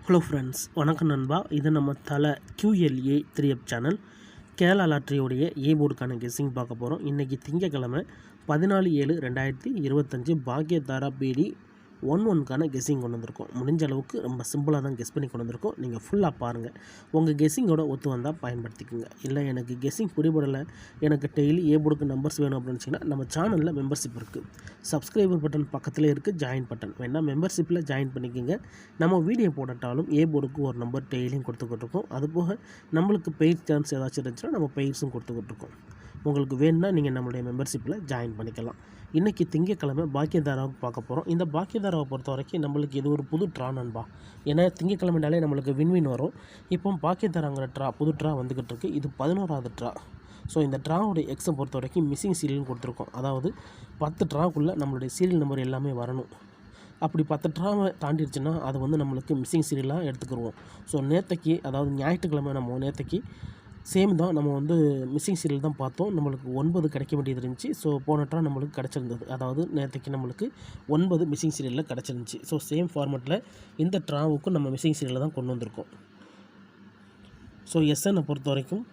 Hello friends, வணக்கம் நண்பா. இது நம்ம தலை QLA 3F சேனல். கேரளா லாட்ரியோடைய போர்டுக்கான கெஸ்ஸிங் பார்க்க போகிறோம். இன்றைக்கி திங்கக்கிழமை 14/7/2025 பாக்யதாரா BD 11க்கான கெஸ்ஸிங் கொண்டு வந்திருக்கோம். முடிஞ்ச அளவுக்கு ரொம்ப சிம்பிளாக தான் கெஸ் பண்ணி கொண்டு வந்திருக்கோம். நீங்கள் ஃபுல்லாக பாருங்கள். உங்கள் கெஸ்ஸிங்கோட ஒத்து வந்தால் பயன்படுத்திக்கோங்க. இல்லை எனக்கு கெஸ்ஸிங் பிடிபடலை, எனக்கு டெய்லி போர்டுக்கு நம்பர்ஸ் வேணும் அப்படின்னு வச்சிங்கன்னா நம்ம சேனலில் மெம்பர்ஷிப் இருக்குது. சப்ஸ்கிரைபர் பட்டன் பக்கத்தில் இருக்குது, ஜாயின் பட்டன் வேணால் மெம்பர்ஷிப்பில் ஜாயின் பண்ணிக்கோங்க. நம்ம வீடியோ போடட்டாலும் போர்டுக்கு ஒரு நம்பர் டெய்லியும் கொடுத்துக்கிட்டு இருக்கோம். அதுபோக நம்மளுக்கு பெய்ட் சான்ஸ் ஏதாச்சும் இருந்துச்சுன்னா நம்ம பெய்ட்ஸும் கொடுத்துக்கிட்டு இருக்கோம். உங்களுக்கு வேணும்னா நீங்கள் நம்மளுடைய மெம்பர்ஷிப்பில் ஜாயின் பண்ணிக்கலாம். இன்றைக்கி திங்கக்கிழமை பாக்கியதாராவுக்கு பார்க்க போகிறோம். இந்த பாக்கியதாராவை பொறுத்த வரைக்கும் நம்மளுக்கு இது ஒரு புது ட்ரா நண்பா. ஏன்னா திங்கக்கிழமைனாலே நம்மளுக்கு வின்வின் வரும். இப்போ பாக்கியதாராங்கிற புது ட்ரா வந்துக்கிட்டு இருக்குது. இது 11வது ட்ரா. ஸோ இந்த ட்ராவுடைய எக்ஸை பொறுத்த வரைக்கும் மிஸ்ஸிங் சீரியல்னு கொடுத்துருக்கோம். அதாவது 10 ட்ராவுக்குள்ளே நம்மளுடைய சீரியல் நம்பர் எல்லாமே வரணும். அப்படி 10 ட்ராவை தாண்டிடுச்சுன்னா அது நம்மளுக்கு மிஸ்ஸிங் சீரியலாக எடுத்துக்கிடுவோம். ஸோ நேற்றைக்கு, அதாவது ஞாயிற்றுக்கிழமை நேற்றைக்கு சேம் தான். நம்ம மிஸ்ஸிங் சீரியல் தான் பார்த்தோம். நம்மளுக்கு 9 கிடைக்க வேண்டியது இருந்துச்சு. ஸோ போன ட்ரா நம்மளுக்கு கிடச்சிருந்தது. அதாவது நேற்றைக்கு நம்மளுக்கு 9 மிஸ்ஸிங் சீரியலில் கிடச்சிருந்துச்சு. ஸோ சேம் ஃபார்மெட்டில் இந்த ட்ராவுக்கும் நம்ம மிஸ்ஸிங் சீரியலில் தான் கொண்டு வந்திருக்கோம். ஸோ எஸ்என்னை பொறுத்த வரைக்கும்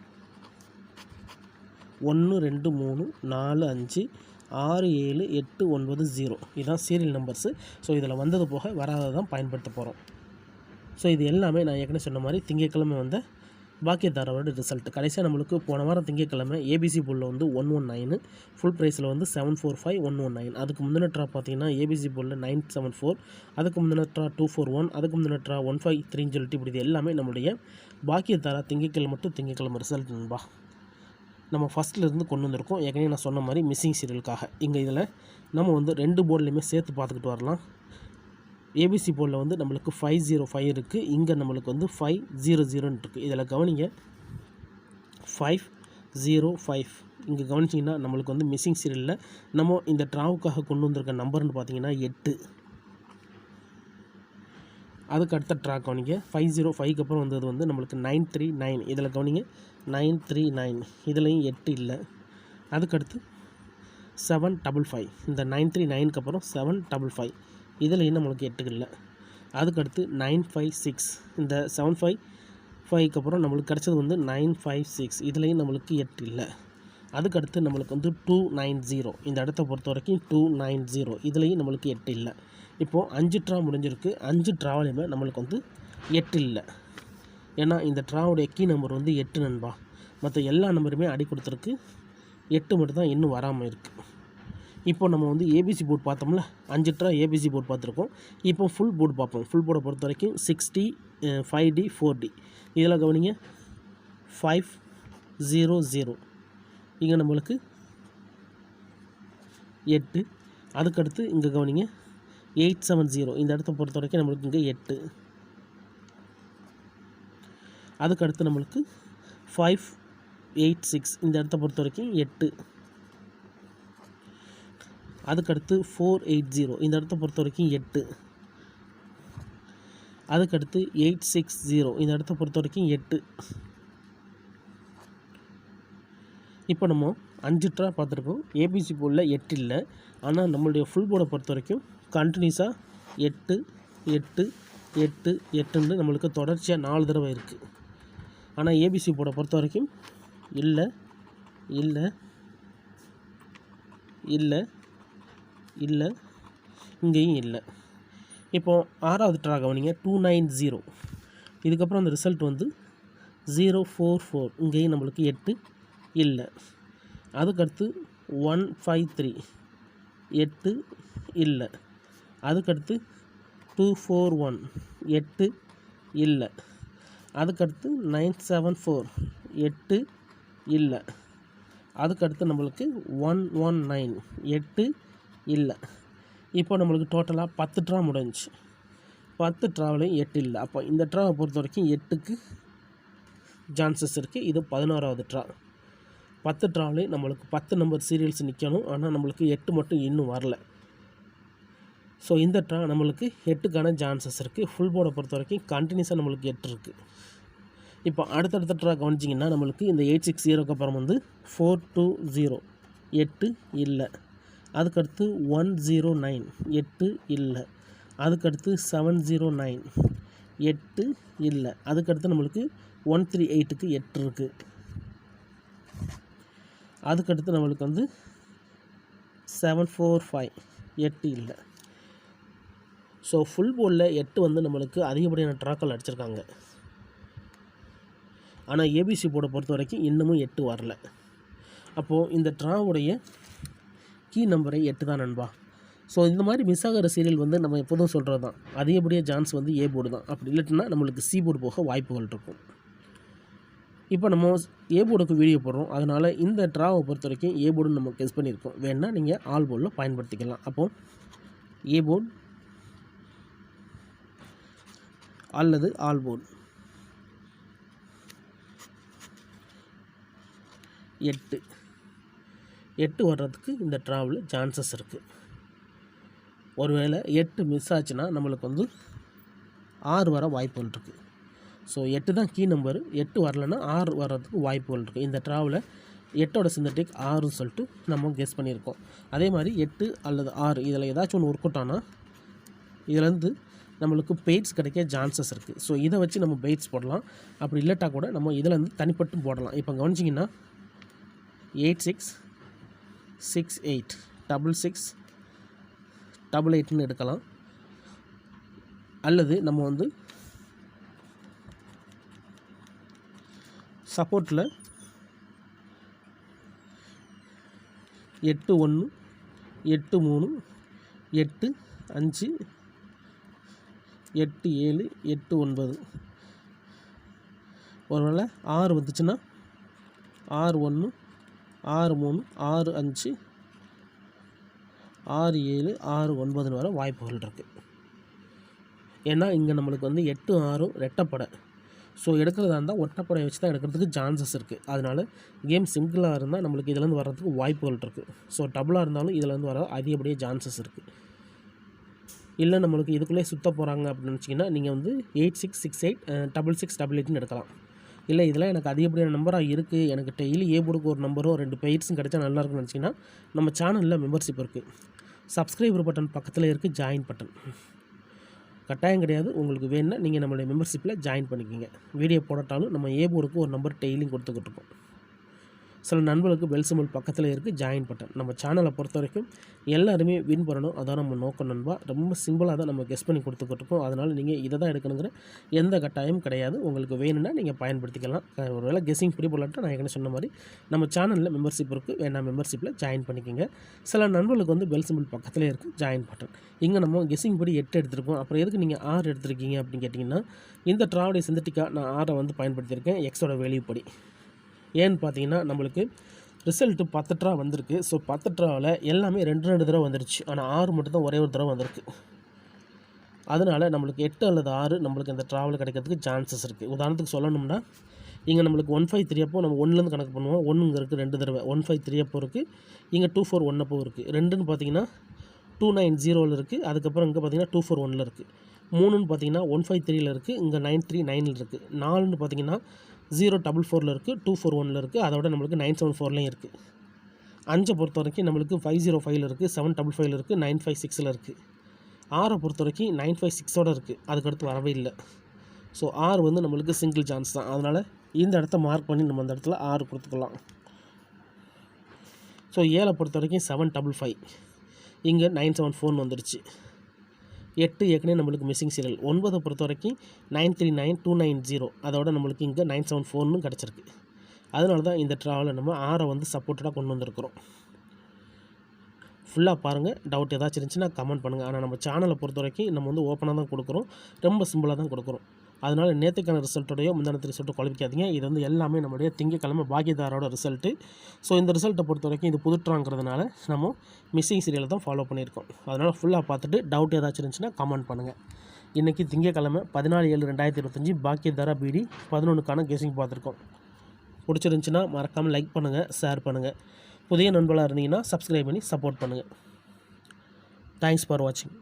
1 2 3 4 5 6 7 8 9 0 இதுதான் சீரியல் நம்பர்ஸு. ஸோ இதில் வந்தது போக வராததான் பயன்படுத்த போகிறோம். ஸோ இது எல்லாமே நான் ஏற்கனவே சொன்ன மாதிரி திங்கட்கிழமை பாக்கியதாராவோட ரிசல்ட். கடைசியாக நம்மளுக்கு போன வாரம் திங்கட்கிழமை ஏபிசி போலில் 119, ஃபுல் ப்ரைஸில் 745 119. அதுக்கு முந்தின ட்ரா பார்த்தீங்கன்னா ஏபிசி போலில் 974, அதுக்கு முந்தின ட்ரா 241, அதுக்கு முந்தின ட்ரா 153 சொல்லிட்டு இப்படி இது எல்லாமே நம்மளுடைய பாக்கியதாரா திங்கட்கிழமை ரிசல்ட் நண்பா. நம்ம ஃபஸ்ட்லேருந்து கொண்டு வந்திருக்கோம். ஏற்கனவே நான் சொன்ன மாதிரி மிஸ்ஸிங் சீரியலுக்காக. இங்கே இதில் நம்ம 2 போர்டுலையுமே சேர்த்து பார்த்துக்கிட்டு வரலாம். ஏபிசி போர்டில் நம்மளுக்கு 505 இருக்குது. இங்கே நம்மளுக்கு 500 இருக்குது. இதில் கவனிங்க, 505 இங்கே கவனிச்சிங்கன்னா நம்மளுக்கு மிஸ்ஸிங் சீரியலில் நம்ம இந்த ட்ராவுக்காக கொண்டு வந்திருக்க நம்பர்னு பார்த்தீங்கன்னா 8. அதுக்கு அடுத்த ட்ரா கவனிங்க, 505க்கு அப்புறம் வந்தது நம்மளுக்கு 939. இதில் கவனிங்க 939, இதுலேயும் 8 இல்லை. அதுக்கடுத்து 755, இந்த 939க்கு அப்புறம் 755, இதுலேயும் நம்மளுக்கு 8 இல்லை. அதுக்கடுத்து 956, இந்த 755க்கு அப்புறம் நம்மளுக்கு கிடச்சது 956, இதுலேயும் நம்மளுக்கு 8 இல்லை. அதுக்கடுத்து நம்மளுக்கு 290, இந்த இடத்த பொறுத்த வரைக்கும் 290, இதுலேயும் நம்மளுக்கு 8 இல்லை. இப்போது 5 ட்ரா முடிஞ்சிருக்கு. 5 ட்ராவிலையுமே நம்மளுக்கு 8 இல்லை. ஏன்னா இந்த ட்ராவுடைய கீ நம்பர் 8 நண்பா. மற்ற எல்லா நம்பருமே அடி கொடுத்துருக்கு. 8 மட்டும் தான் இன்னும் வராமல் இருக்குது. இப்போ நம்ம ஏபிசி போர்டு பார்த்தோம்ல, 5 ட்ரா ஏபிசி போர்டு பார்த்துருக்கோம். இப்போ ஃபுல் போர்டு பார்ப்போம். ஃபுல் போர்டை பொறுத்த வரைக்கும் 6D 5D 4D. இதில் கவனிங்க 500, இங்கே நம்மளுக்கு 8. அதுக்கடுத்து இங்கே கவனிங்க 870, இந்த இடத்த பொறுத்த வரைக்கும் நம்மளுக்கு இங்கே 8. அதுக்கடுத்து நம்மளுக்கு 586, இந்த இடத்த பொறுத்த வரைக்கும் 8. அதுக்கடுத்து 480, இந்த இடத்த பொறுத்த வரைக்கும் 8. அதுக்கடுத்து 860, இந்த இடத்த பொறுத்த வரைக்கும் 8. இப்போ நம்ம 5 ட்ரா பார்த்துருக்கோம். ஏபிசி போர்டில் 8 இல்லை. ஆனால் நம்மளுடைய ஃபுல் போர்டை பொறுத்த வரைக்கும் கண்டினியூஸாக 8 8 8 8ன்னு நம்மளுக்கு தொடர்ச்சியாக 4 தடவை இருக்குது. ஆனால் ஏபிசி போர்டை பொறுத்த வரைக்கும் இல்லை இல்லை இல்லை இல்லை, இங்கேயும் இல்லை. இப்போது 6வது ட்ரா கவனிங்க 290, இதுக்கப்புறம் அந்த ரிசல்ட் 044, இங்கேயும் நம்மளுக்கு 8 இல்லை. அதுக்கடுத்து 153, 8 இல்லை. அதுக்கடுத்து 241, 8 இல்லை. அதுக்கடுத்து 974, 8 இல்லை. அதுக்கடுத்து நம்மளுக்கு 119, 8 இல்லை. இப்போ நம்மளுக்கு டோட்டலாக 10 ட்ரா முடிஞ்சிச்சு. 10 ட்ராவிலையும் 8 இல்லை. அப்போ இந்த ட்ராவை பொறுத்த வரைக்கும் 8க்கு சான்சஸ் இருக்குது. இது 11வது ட்ரா. 10 ட்ராவிலையும் நம்மளுக்கு 10 நம்பர் சீரியல்ஸ் நிற்கணும். ஆனால் நம்மளுக்கு 8 மட்டும் இன்னும் வரல. ஸோ இந்த ட்ரா நம்மளுக்கு 8க்கான சான்சஸ் இருக்குது. ஃபுல் போர்டை பொறுத்த வரைக்கும் கண்டினியூஸாக நம்மளுக்கு 8 இருக்குது. இப்போ அடுத்தடுத்த ட்ரா கவனிச்சிங்கன்னா நம்மளுக்கு இந்த 860க்கு அப்புறம் 420, 8 இல்லை. அதுக்கடுத்து 109, 8 இல்லை. அதுக்கடுத்து 709, 8 இல்லை. அதுக்கடுத்து நம்மளுக்கு 138க்கு 8 இருக்குது. அதுக்கடுத்து நம்மளுக்கு வந்து 745 8 இல்லை. ஸோ ஃபுல் போர்டில் 8 வந்து நம்மளுக்கு அதிகப்படியான ட்ராக்கள் அடிச்சிருக்காங்க. ஆனால் ஏபிசி போர்டை பொறுத்த வரைக்கும் இன்னமும் 8 வரல. அப்போது இந்த ட்ராவுடைய கீ நம்பரை 8 தான் நண்பா. ஸோ இந்த மாதிரி மிஸ் ஆகிற சீரியல் வந்து நம்ம எப்போதும் சொல்கிறது தான், அதிகப்படியாக சான்ஸ் வந்து ஏ போர்டு தான். அப்படி இல்லைன்னா நம்மளுக்கு சி போர்டு போக வாய்ப்புகள் இருக்கும். இப்போ நம்ம ஏ போர்டுக்கு வீடியோ போடுறோம், அதனால் இந்த ட்ராவை பொறுத்த வரைக்கும் ஏ போர்டுன்னு நம்ம கெஸ் பண்ணியிருக்கோம். வேணால் நீங்கள் ஆல் போர்டில் பயன்படுத்திக்கலாம். அப்போது ஏ போர்டு அல்லது ஆல் போர்டு 8 வர்றதுக்கு இந்த ட்ராவில் சான்சஸ் இருக்குது. ஒருவேளை 8 மிஸ் ஆச்சுன்னா நம்மளுக்கு வந்து 6 வர வாய்ப்புகள் இருக்குது. ஸோ 8 தான் கீ நம்பரு. 8 வரலைன்னா 6 வர்றதுக்கு வாய்ப்புகள் இருக்குது. இந்த ட்ராவில் 8ஓட சிந்தட்டிக் 6ன்னு சொல்லிட்டு நம்ம கெஸ் பண்ணியிருக்கோம். அதே மாதிரி 8 அல்லது 6 இதில் ஏதாச்சும் ஒன்று ஒர்க் அவுட் ஆனால் இதிலேருந்து நம்மளுக்கு பெய்ட்ஸ் கிடைக்க சான்சஸ் இருக்குது. ஸோ இதை வச்சு நம்ம பெய்ட்ஸ் போடலாம். அப்படி இல்லாட்டா கூட நம்ம இதிலேருந்து தனிப்பட்டும் போடலாம். இப்போ கவனிச்சிங்கன்னா 86 68 66 88ன்னு எடுக்கலாம். அல்லது நம்ம வந்து சப்போர்ட்டில் 81 83 85 87 89 ஒருவேளை 6 வந்துச்சுன்னா 61 63 65 67 69 வர வாய்ப்புகள் இருக்குது. ஏன்னா இங்கே நம்மளுக்கு வந்து 8 6 ரெட்டப்படை. ஸோ எடுக்கிறதா இருந்தால் ஒட்டப்படையை வச்சு தான் எடுக்கிறதுக்கு சான்சஸ் இருக்குது. அதனால் கேம் சிங்கிளாக இருந்தால் நம்மளுக்கு இதிலேருந்து வர்றதுக்கு வாய்ப்புகள் இருக்குது. ஸோ டபுளாக இருந்தாலும் இதிலேருந்து வர அதிகப்படியே சான்சஸ் இருக்குது. இல்லை நம்மளுக்கு இதுக்குள்ளே சுற்ற போகிறாங்க அப்படின்னு நினச்சிங்கன்னா நீங்கள் வந்து 8668 6688ன்னு எடுக்கலாம். இல்லை இதெல்லாம் எனக்கு அதிகப்படியான நம்பராக இருக்குது, எனக்கு டெய்லி ஏ போர்டுக்கு ஒரு நம்பரோ 2 பெய்ட்ஸும் கிடைச்சா நல்லாயிருக்குன்னு நினச்சிங்கன்னா நம்ம சேனலில் மெம்பர்ஷிப் இருக்குது. சப்ஸ்கிரைபர் பட்டன் பக்கத்தில் இருக்குது ஜாயின் பட்டன். கட்டாயம் கிடையாது, உங்களுக்கு வேணுன்னா நீங்கள் நம்மளுடைய மெம்பர்ஷிப்பில் ஜாயின் பண்ணிக்கோங்க. வீடியோ போடட்டாலும் நம்ம ஏ போர்டுக்கு ஒரு நம்பர் டெய்லியும் கொடுத்துக்கிட்டு இருக்கோம். சில நண்பர்களுக்கு பெல் சிம்பிள் பக்கத்தில் இருக்குது ஜாயின் பட்டன். நம்ம சேனலை பொறுத்த வரைக்கும் எல்லாருமே வின் பண்ணணும், அதான் நம்ம நோக்கம் நண்பா. ரொம்ப சிம்பிளாக தான் நம்ம கெஸ் பண்ணி கொடுத்துக்கிட்டு இருக்கோம். அதனால் நீங்கள் இதை தான் எடுக்கணுங்கிற எந்த கட்டாயமும் கிடையாது. உங்களுக்கு வேணும்னா நீங்கள் பயன்படுத்திக்கலாம். ஒருவேளை கெஸ்ஸிங் பிடிபடலாட்டா நான் ஏற்கனவே சொன்ன மாதிரி நம்ம சேனலில் மெம்பர்ஷிப் இருக்குது, வேணா மெம்பர்ஷிப்பில் ஜாயின் பண்ணிக்கோங்க. சில நண்பர்களுக்கு வந்து பெல் சிம்பிள் பக்கத்தில் இருக்குது ஜாயின் பட்டன். இங்கே நம்ம கெஸ்ஸிங் படி 8 எடுத்திருக்கோம். அப்புறம் எதுக்கு நீங்கள் 6 எடுத்திருக்கீங்க அப்படின்னு கேட்டிங்கன்னா, இந்த ட்ராவுடைய சிந்தட்டிக்காக நான் 6 வந்து பயன்படுத்தியிருக்கேன் எக்ஸோட வேல்யூ படி. ஏன்னு பார்த்தீங்கன்னா நம்மளுக்கு ரிசல்ட்டு 10 ட்ரா வந்திருக்கு. ஸோ 10 ட்ராவில் எல்லாமே 2 தடவை வந்துருச்சு. ஆனால் 6 மட்டும் தான் ஒரே ஒரு தடவை வந்திருக்கு. அதனால் நம்மளுக்கு 8 அல்லது 6 நம்மளுக்கு இந்த ட்ராவில் கிடைக்கிறதுக்கு சான்சஸ் இருக்குது. உதாரணத்துக்கு சொல்லணும்னா இங்கே நம்மளுக்கு 153 அப்போ நம்ம 1லேருந்து கணக்கு பண்ணுவோம். 1 இங்கே இருக்குது 2 தடவை, 153 அப்போ இருக்குது. இங்கே 241 அப்போ இருக்குது. 2ன்னு பார்த்தீங்கன்னா 290ல் இருக்குது. அதுக்கப்புறம் இங்கே பார்த்தீங்கன்னா 241ல் இருக்குது. 3ன்னு பார்த்தீங்கன்னா 153ல் இருக்குது. இங்கே 939ல் இருக்குது. 4ன்னு பார்த்தீங்கன்னா 044ல் இருக்குது. 241ல் இருக்குது. அதோட நம்மளுக்கு 974லையும் இருக்குது. 5 பொறுத்த வரைக்கும் நம்மளுக்கு 505ல் இருக்குது. 755ல் இருக்குது. 956ல் இருக்குது. 6 பொறுத்த வரைக்கும் 956ஓட இருக்குது. அதுக்கடுத்து வரவே இல்லை. ஸோ 6 வந்து நம்மளுக்கு சிங்கிள் சான்ஸ் தான். அதனால் இந்த இடத்த மார்க் பண்ணி நம்ம அந்த இடத்துல 6 கொடுத்துக்கலாம். ஸோ 7 பொறுத்த வரைக்கும் 755, இங்கே 974 வந்துடுச்சு. 8 ஏற்கனவே நம்மளுக்கு மிஸ்ஸிங் சீரியல். 9 பொறுத்த வரைக்கும் 939290, அதோட நம்மளுக்கு இங்கே 974ன்னு கிடச்சிருக்கு. அதனால தான் இந்த ட்ராவலை நம்ம 6 வந்து சப்போர்ட்டடாக கொண்டு வந்திருக்கிறோம். ஃபுல்லாக பாருங்கள். டவுட் ஏதாச்சும் இருந்துச்சுன்னா கமெண்ட் பண்ணுங்கள். ஆனால் நம்ம சேனலை பொறுத்த வரைக்கும் நம்ம வந்து ஓப்பனாக தான் கொடுக்குறோம், ரொம்ப சிம்பிளாக தான் கொடுக்குறோம். அதனால் நேற்றுக்கான ரிசல்ட்டோடையோ முந்தானத்து ரிசல்ட்டை குழப்பிக்காதீங்க. இது வந்து எல்லாமே நம்மளுடைய திங்கக்கிழமை பாக்கியதாரோட ரிசல்ட்டு. ஸோ இந்த ரிசல்ட்டை பொறுத்த வரைக்கும் இது புதுட்ராங்கிறதுனால நம்ம மிஸ்ஸிங் சீரியலை தான் ஃபாலோ பண்ணியிருக்கோம். அதனால் ஃபுல்லாக பார்த்துட்டு டவுட் ஏதாச்சும் இருந்துச்சுன்னா கமெண்ட் பண்ணுங்கள். இன்றைக்கி திங்கக்கிழமை 14/7/2025 பாக்கியதாரா பிடி 11க்கான கெஸிங் பார்த்துருக்கோம். பிடிச்சிருந்துச்சின்னா மறக்காமல் லைக் பண்ணுங்கள், ஷேர் பண்ணுங்கள். புதிய நண்பர்களாக இருந்தீங்கன்னா சப்ஸ்கிரைப் பண்ணி சப்போர்ட் பண்ணுங்கள். தேங்க்ஸ் ஃபார் வாட்சிங்.